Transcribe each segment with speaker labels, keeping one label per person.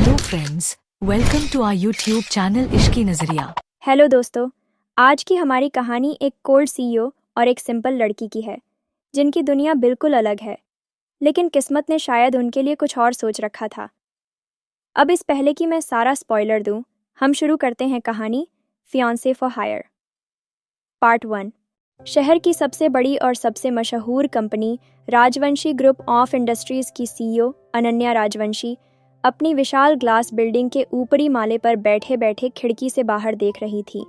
Speaker 1: Hello friends, welcome to our YouTube channel Ishqi Nazariya.
Speaker 2: Hello दोस्तों, आज की हमारी कहानी एक कोल्ड सीईओ और एक सिंपल लड़की की है जिनकी दुनिया बिल्कुल अलग है, लेकिन किस्मत ने शायद उनके लिए कुछ और सोच रखा था। अब इस पहले कि मैं सारा स्पॉइलर दूं, हम शुरू करते हैं कहानी फियांसे फॉर हायर पार्ट 1। शहर की सबसे बड़ी और सबसे मशहूर company Rajvanshi group of industries की सीईओ अनन्या राजवंशी अपनी विशाल ग्लास बिल्डिंग के ऊपरी माले पर बैठे बैठे खिड़की से बाहर देख रही थी।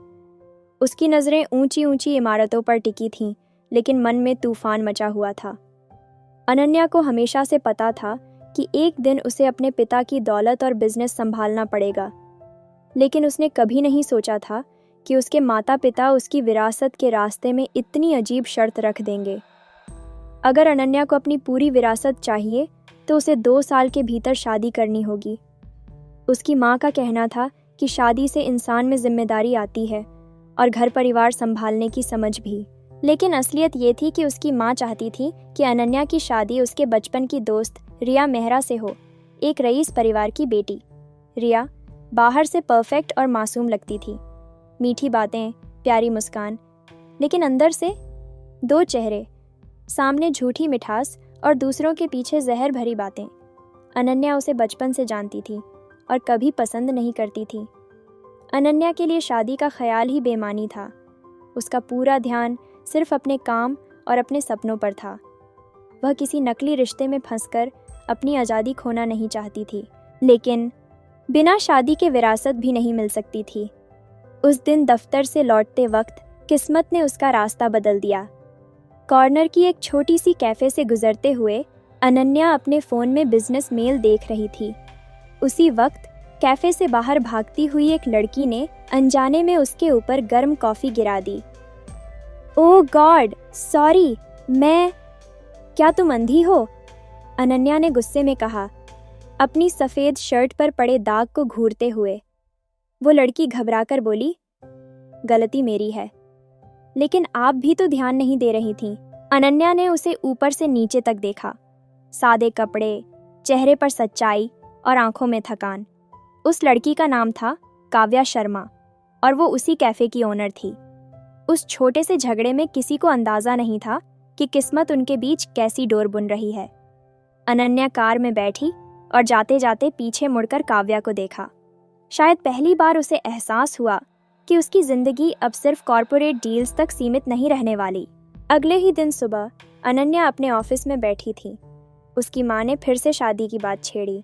Speaker 2: उसकी नज़रें ऊंची ऊंची इमारतों पर टिकी थीं, लेकिन मन में तूफान मचा हुआ था। अनन्या को हमेशा से पता था कि एक दिन उसे अपने पिता की दौलत और बिजनेस संभालना पड़ेगा, लेकिन उसने कभी नहीं सोचा था कि उसके माता पिता उसकी विरासत के रास्ते में इतनी अजीब शर्त रख देंगे। अगर अनन्या को अपनी पूरी विरासत चाहिए तो उसे 2 साल के भीतर शादी करनी होगी। उसकी माँ का कहना था कि शादी से इंसान में जिम्मेदारी आती है और घर परिवार संभालने की समझ भी। लेकिन असलियत ये थी कि उसकी माँ चाहती थी कि अनन्या की शादी उसके बचपन की दोस्त रिया मेहरा से हो, एक रईस परिवार की बेटी। रिया बाहर से परफेक्ट और मासूम लगती थी, मीठी बातें, प्यारी मुस्कान, लेकिन अंदर से 2 चेहरे, सामने झूठी मिठास और दूसरों के पीछे जहर भरी बातें। अनन्या उसे बचपन से जानती थी और कभी पसंद नहीं करती थी। अनन्या के लिए शादी का ख्याल ही बेमानी था। उसका पूरा ध्यान सिर्फ अपने काम और अपने सपनों पर था। वह किसी नकली रिश्ते में फंसकर अपनी आज़ादी खोना नहीं चाहती थी, लेकिन बिना शादी के विरासत भी नहीं मिल सकती थी। उस दिन दफ्तर से लौटते वक्त किस्मत ने उसका रास्ता बदल दिया। कॉर्नर की एक छोटी सी कैफ़े से गुजरते हुए अनन्या अपने फ़ोन में बिजनेस मेल देख रही थी। उसी वक्त कैफ़े से बाहर भागती हुई एक लड़की ने अनजाने में उसके ऊपर गर्म कॉफ़ी गिरा दी। ओह गॉड, सॉरी, क्या तुम अंधी हो? अनन्या ने गुस्से में कहा, अपनी सफ़ेद शर्ट पर पड़े दाग को घूरते हुए। वो लड़की घबराकर बोली, गलती मेरी है, लेकिन आप भी तो ध्यान नहीं दे रही थीं। अनन्या ने उसे ऊपर से नीचे तक देखा। सादे कपड़े, चेहरे पर सच्चाई और आंखों में थकान। उस लड़की का नाम था काव्या शर्मा और वो उसी कैफ़े की ओनर थी। उस छोटे से झगड़े में किसी को अंदाज़ा नहीं था कि किस्मत उनके बीच कैसी डोर बुन रही है। अनन्या कार में बैठी और जाते जाते पीछे मुड़कर काव्या को देखा। शायद पहली बार उसे एहसास हुआ कि उसकी ज़िंदगी अब सिर्फ कॉरपोरेट डील्स तक सीमित नहीं रहने वाली। अगले ही दिन सुबह अनन्या अपने ऑफिस में बैठी थी। उसकी माँ ने फिर से शादी की बात छेड़ी।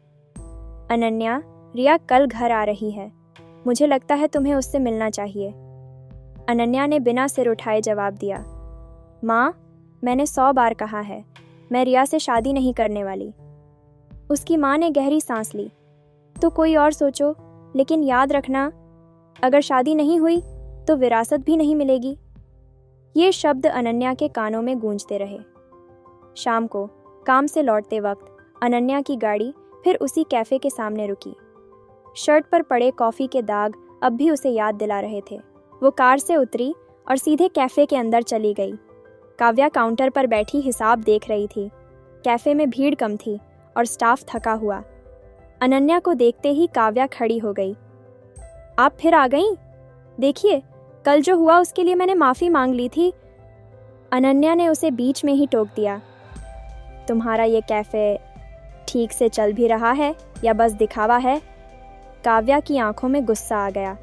Speaker 2: अनन्या, रिया कल घर आ रही है, मुझे लगता है तुम्हें उससे मिलना चाहिए। अनन्या ने बिना सिर उठाए जवाब दिया, माँ, मैंने 100 बार कहा है, मैं रिया से शादी नहीं करने वाली। उसकी माँ ने गहरी सांस ली, तो कोई और सोचो, लेकिन याद रखना, अगर शादी नहीं हुई तो विरासत भी नहीं मिलेगी। ये शब्द अनन्या के कानों में गूंजते रहे। शाम को काम से लौटते वक्त अनन्या की गाड़ी फिर उसी कैफ़े के सामने रुकी। शर्ट पर पड़े कॉफ़ी के दाग अब भी उसे याद दिला रहे थे। वो कार से उतरी और सीधे कैफ़े के अंदर चली गई। काव्या काउंटर पर बैठी हिसाब देख रही थी। कैफ़े में भीड़ कम थी और स्टाफ थका हुआ। अनन्या को देखते ही काव्या खड़ी हो गई। आप फिर आ गईं? देखिए, कल जो हुआ उसके लिए मैंने माफ़ी मांग ली थी। अनन्या ने उसे बीच में ही टोक दिया। तुम्हारा ये कैफ़े ठीक से चल भी रहा है या बस दिखावा है? काव्या की आंखों में गुस्सा आ गया।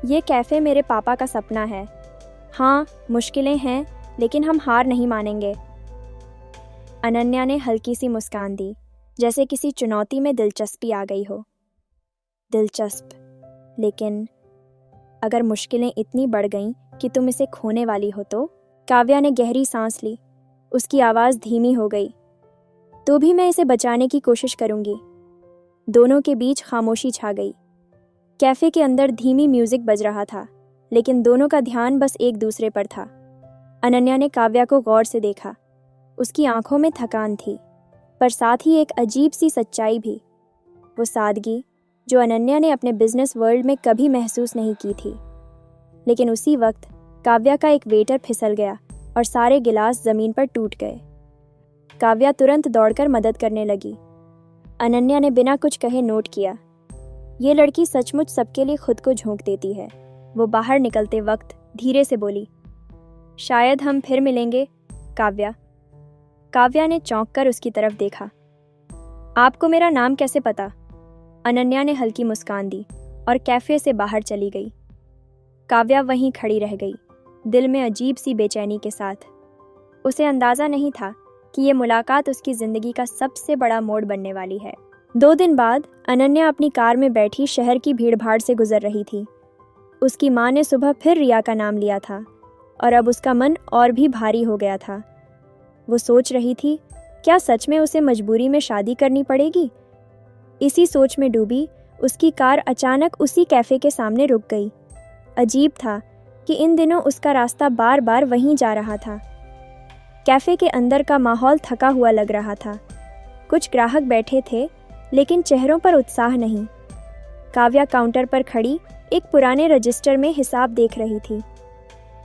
Speaker 2: ये कैफ़े मेरे पापा का सपना है। हाँ, मुश्किलें हैं, लेकिन हम हार नहीं मानेंगे। अनन्या ने हल्की सी मुस्कान दी, जैसे किसी चुनौती में दिलचस्पी आ गई हो। दिलचस्प, लेकिन अगर मुश्किलें इतनी बढ़ गईं कि तुम इसे खोने वाली हो तो? काव्या ने गहरी सांस ली। उसकी आवाज़ धीमी हो गई। तो भी मैं इसे बचाने की कोशिश करूंगी। दोनों के बीच खामोशी छा गई। कैफ़े के अंदर धीमी म्यूजिक बज रहा था, लेकिन दोनों का ध्यान बस एक दूसरे पर था। अनन्या ने काव्या को गौर से देखा। उसकी आंखों में थकान थी, पर साथ ही एक अजीब सी सच्चाई भी। वो सादगी जो अनन्या ने अपने बिजनेस वर्ल्ड में कभी महसूस नहीं की थी। लेकिन उसी वक्त काव्या का एक वेटर फिसल गया और सारे गिलास ज़मीन पर टूट गए। काव्या तुरंत दौड़कर मदद करने लगी। अनन्या ने बिना कुछ कहे नोट किया, ये लड़की सचमुच सबके लिए खुद को झोंक देती है। वो बाहर निकलते वक्त धीरे से बोली, शायद हम फिर मिलेंगे काव्या। काव्या ने चौंक कर उसकी तरफ देखा। आपको मेरा नाम कैसे पता? अनन्या ने हल्की मुस्कान दी और कैफे से बाहर चली गई। काव्या वहीं खड़ी रह गई, दिल में अजीब सी बेचैनी के साथ। उसे अंदाज़ा नहीं था कि ये मुलाकात उसकी ज़िंदगी का सबसे बड़ा मोड़ बनने वाली है। 2 दिन बाद अनन्या अपनी कार में बैठी शहर की भीड़भाड़ से गुजर रही थी। उसकी माँ ने सुबह फिर रिया का नाम लिया था और अब उसका मन और भी भारी हो गया था। वो सोच रही थी, क्या सच में उसे मजबूरी में शादी करनी पड़ेगी? इसी सोच में डूबी उसकी कार अचानक उसी कैफ़े के सामने रुक गई। अजीब था कि इन दिनों उसका रास्ता बार बार वहीं जा रहा था। कैफ़े के अंदर का माहौल थका हुआ लग रहा था। कुछ ग्राहक बैठे थे, लेकिन चेहरों पर उत्साह नहीं। काव्या काउंटर पर खड़ी एक पुराने रजिस्टर में हिसाब देख रही थी।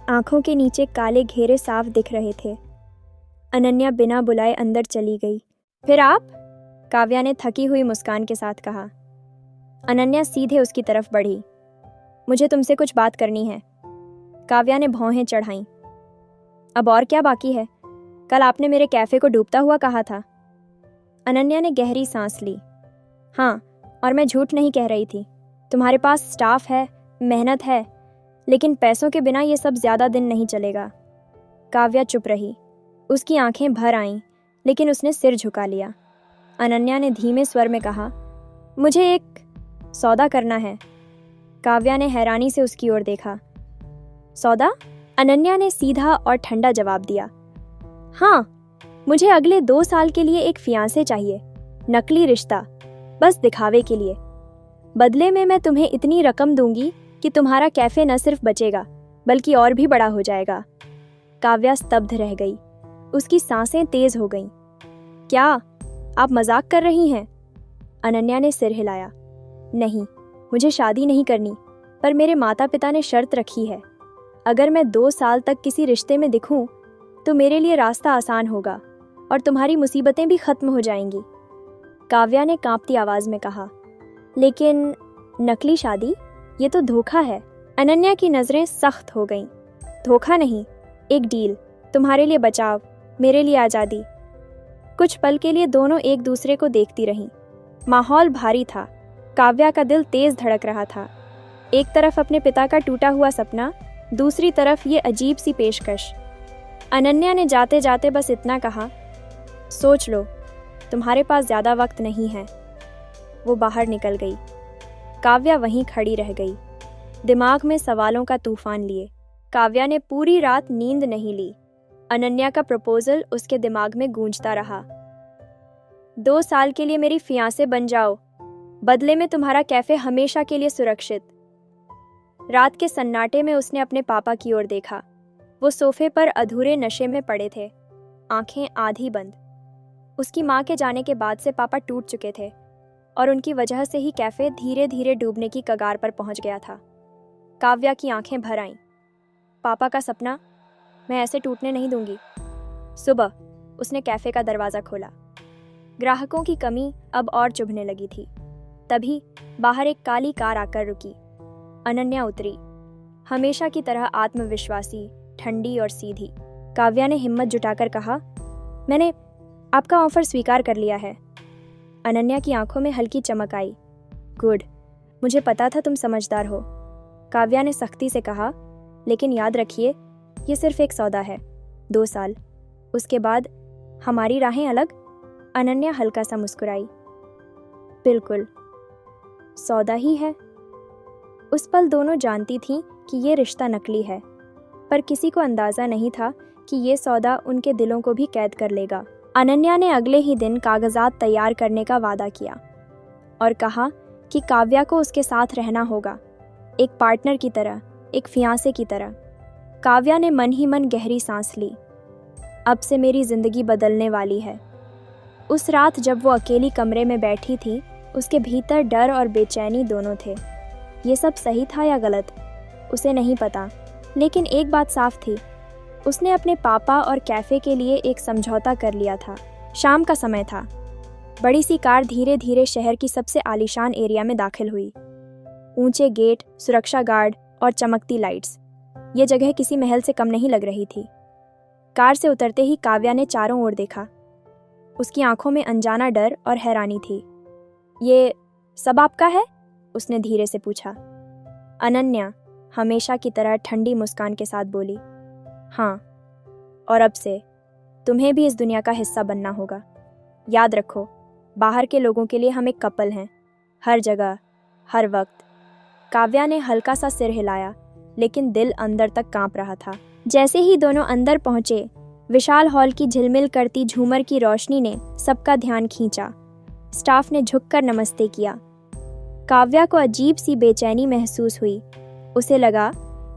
Speaker 2: आंखों के नीचे काले घेरे साफ दिख रहे थे। अनन्या बिना बुलाए अंदर चली गई। फिर आप? काव्या ने थकी हुई मुस्कान के साथ कहा। अनन्या सीधे उसकी तरफ बढ़ी। मुझे तुमसे कुछ बात करनी है। काव्या ने भौहें चढ़ाईं। अब और क्या बाकी है? कल आपने मेरे कैफ़े को डूबता हुआ कहा था। अनन्या ने गहरी सांस ली। हाँ, और मैं झूठ नहीं कह रही थी। तुम्हारे पास स्टाफ है, मेहनत है, लेकिन पैसों के बिना ये सब ज़्यादा दिन नहीं चलेगा। काव्या चुप रही। उसकी आंखें भर आईं, लेकिन उसने सिर झुका लिया। अनन्या ने धीमे स्वर में कहा, मुझे एक सौदा करना है। काव्या ने हैरानी से उसकी ओर देखा। सौदा? अनन्या ने सीधा और ठंडा जवाब दिया। हाँ, मुझे अगले 2 साल के लिए एक फियांसे चाहिए, नकली रिश्ता, बस दिखावे के लिए। बदले में मैं तुम्हें इतनी रकम दूंगी कि तुम्हारा कैफे न सिर्फ बचेगा बल्कि और भी बड़ा हो जाएगा। काव्या स्तब्ध रह गई। उसकी सांसें तेज हो गईं। क्या आप मजाक कर रही हैं? अनन्या ने सिर हिलाया। नहीं, मुझे शादी नहीं करनी, पर मेरे माता पिता ने शर्त रखी है। अगर मैं 2 साल तक किसी रिश्ते में दिखूं, तो मेरे लिए रास्ता आसान होगा और तुम्हारी मुसीबतें भी खत्म हो जाएंगी। काव्या ने कांपती आवाज में कहा। लेकिन नकली शादी, ये तो धोखा है। अनन्या की नज़रें सख्त हो गईं। धोखा नहीं, एक डील, तुम्हारे लिए बचाव, मेरे लिए आज़ादी। कुछ पल के लिए दोनों एक दूसरे को देखती रहीं। माहौल भारी था। काव्या का दिल तेज धड़क रहा था। एक तरफ अपने पिता का टूटा हुआ सपना, दूसरी तरफ ये अजीब सी पेशकश। अनन्या ने जाते जाते बस इतना कहा, सोच लो, तुम्हारे पास ज़्यादा वक्त नहीं है। वो बाहर निकल गई। काव्या वहीं खड़ी रह गई, दिमाग में सवालों का तूफान लिए। काव्या ने पूरी रात नींद नहीं ली। अनन्या का प्रपोजल उसके दिमाग में गूंजता रहा। 2 साल के लिए मेरी फियांसे बन जाओ, बदले में तुम्हारा कैफे हमेशा के लिए सुरक्षित। रात के सन्नाटे में उसने अपने पापा की ओर देखा। वो सोफे पर अधूरे नशे में पड़े थे, आंखें आधी बंद। उसकी माँ के जाने के बाद से पापा टूट चुके थे और उनकी वजह से ही कैफे धीरे धीरे डूबने की कगार पर पहुंच गया था। काव्या की आंखें भर आईं। पापा का सपना मैं ऐसे टूटने नहीं दूंगी। सुबह उसने कैफे का दरवाज़ा खोला। ग्राहकों की कमी अब और चुभने लगी थी। तभी बाहर एक काली कार आकर रुकी। अनन्या उतरी, हमेशा की तरह आत्मविश्वासी, ठंडी और सीधी। काव्या ने हिम्मत जुटाकर कहा, मैंने आपका ऑफर स्वीकार कर लिया है। अनन्या की आंखों में हल्की चमक आई। गुड, मुझे पता था तुम समझदार हो। काव्या ने सख्ती से कहा, लेकिन याद रखिए, ये सिर्फ एक सौदा है, 2 साल। उसके बाद हमारी राहें अलग। अनन्या हल्का सा मुस्कुराई। बिल्कुल, सौदा ही है। उस पल दोनों जानती थीं कि ये रिश्ता नकली है, पर किसी को अंदाज़ा नहीं था कि ये सौदा उनके दिलों को भी कैद कर लेगा। अनन्या ने अगले ही दिन कागजात तैयार करने का वादा किया और कहा कि काव्या को उसके साथ रहना होगा, एक पार्टनर की तरह, एक फियांसे की तरह। काव्या ने मन ही मन गहरी सांस ली। अब से मेरी ज़िंदगी बदलने वाली है। उस रात जब वो अकेली कमरे में बैठी थी, उसके भीतर डर और बेचैनी दोनों थे। ये सब सही था या गलत, उसे नहीं पता, लेकिन एक बात साफ थी, उसने अपने पापा और कैफ़े के लिए एक समझौता कर लिया था। शाम का समय था। बड़ी सी कार धीरे धीरे शहर की सबसे आलीशान एरिया में दाखिल हुई। ऊंचे गेट, सुरक्षा गार्ड और चमकती लाइट्स, ये जगह किसी महल से कम नहीं लग रही थी। कार से उतरते ही काव्या ने चारों ओर देखा। उसकी आंखों में अनजाना डर और हैरानी थी। ये सब आपका है? उसने धीरे से पूछा। अनन्या हमेशा की तरह ठंडी मुस्कान के साथ बोली, हाँ, और अब से तुम्हें भी इस दुनिया का हिस्सा बनना होगा। याद रखो, बाहर के लोगों के लिए हम एक कपल हैं, हर जगह, हर वक्त। काव्या ने हल्का सा सिर हिलाया, लेकिन दिल अंदर तक कांप रहा था। जैसे ही दोनों अंदर पहुंचे, विशाल हॉल की झिलमिल करती झूमर की रोशनी ने सबका ध्यान खींचा। स्टाफ ने झुककर नमस्ते किया। काव्या को अजीब सी बेचैनी महसूस हुई। उसे लगा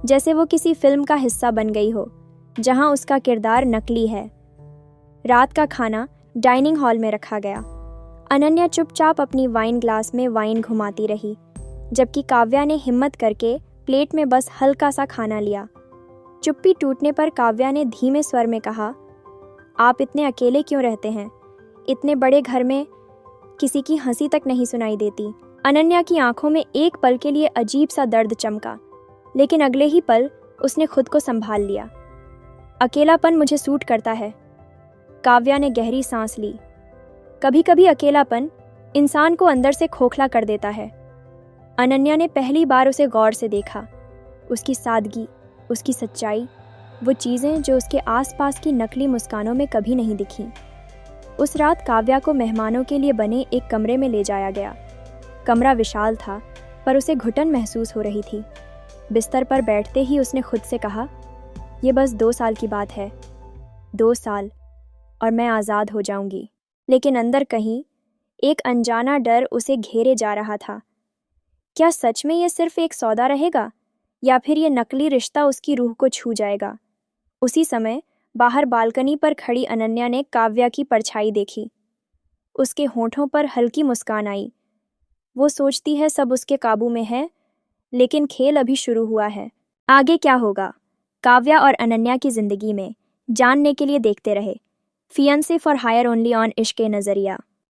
Speaker 2: जैसे वो किसी फिल्म का हिस्सा बन गई हो, जहां उसका किरदार नकली है। रात का खाना डाइनिंग हॉल में रखा गया। अनन्या चुपचाप अपनी वाइन ग्लास में वाइन घुमाती रही, जबकि काव्या ने हिम्मत करके प्लेट में बस हल्का सा खाना लिया। चुप्पी टूटने पर काव्या ने धीमे स्वर में कहा, आप इतने अकेले क्यों रहते हैं? इतने बड़े घर में किसी की हंसी तक नहीं सुनाई देती। अनन्या की आंखों में एक पल के लिए अजीब सा दर्द चमका, लेकिन अगले ही पल उसने खुद को संभाल लिया। अकेलापन मुझे सूट करता है। काव्या ने गहरी सांस ली। कभी कभी अकेलापन इंसान को अंदर से खोखला कर देता है। अनन्या ने पहली बार उसे गौर से देखा। उसकी सादगी, उसकी सच्चाई, वो चीज़ें जो उसके आसपास की नकली मुस्कानों में कभी नहीं दिखीं। उस रात काव्या को मेहमानों के लिए बने एक कमरे में ले जाया गया। कमरा विशाल था, पर उसे घुटन महसूस हो रही थी। बिस्तर पर बैठते ही उसने खुद से कहा, ये बस 2 साल की बात है। 2 साल और मैं आज़ाद हो जाऊंगी। लेकिन अंदर कहीं एक अनजाना डर उसे घेरे जा रहा था। क्या सच में ये सिर्फ एक सौदा रहेगा, या फिर ये नकली रिश्ता उसकी रूह को छू जाएगा? उसी समय बाहर बालकनी पर खड़ी अनन्या ने काव्या की परछाई देखी। उसके होठों पर हल्की मुस्कान आई। वो सोचती है सब उसके काबू में है, लेकिन खेल अभी शुरू हुआ है। आगे क्या होगा काव्या और अनन्या की जिंदगी में, जानने के लिए देखते रहे fiance for hire only on इश्क-ए-नज़रिया।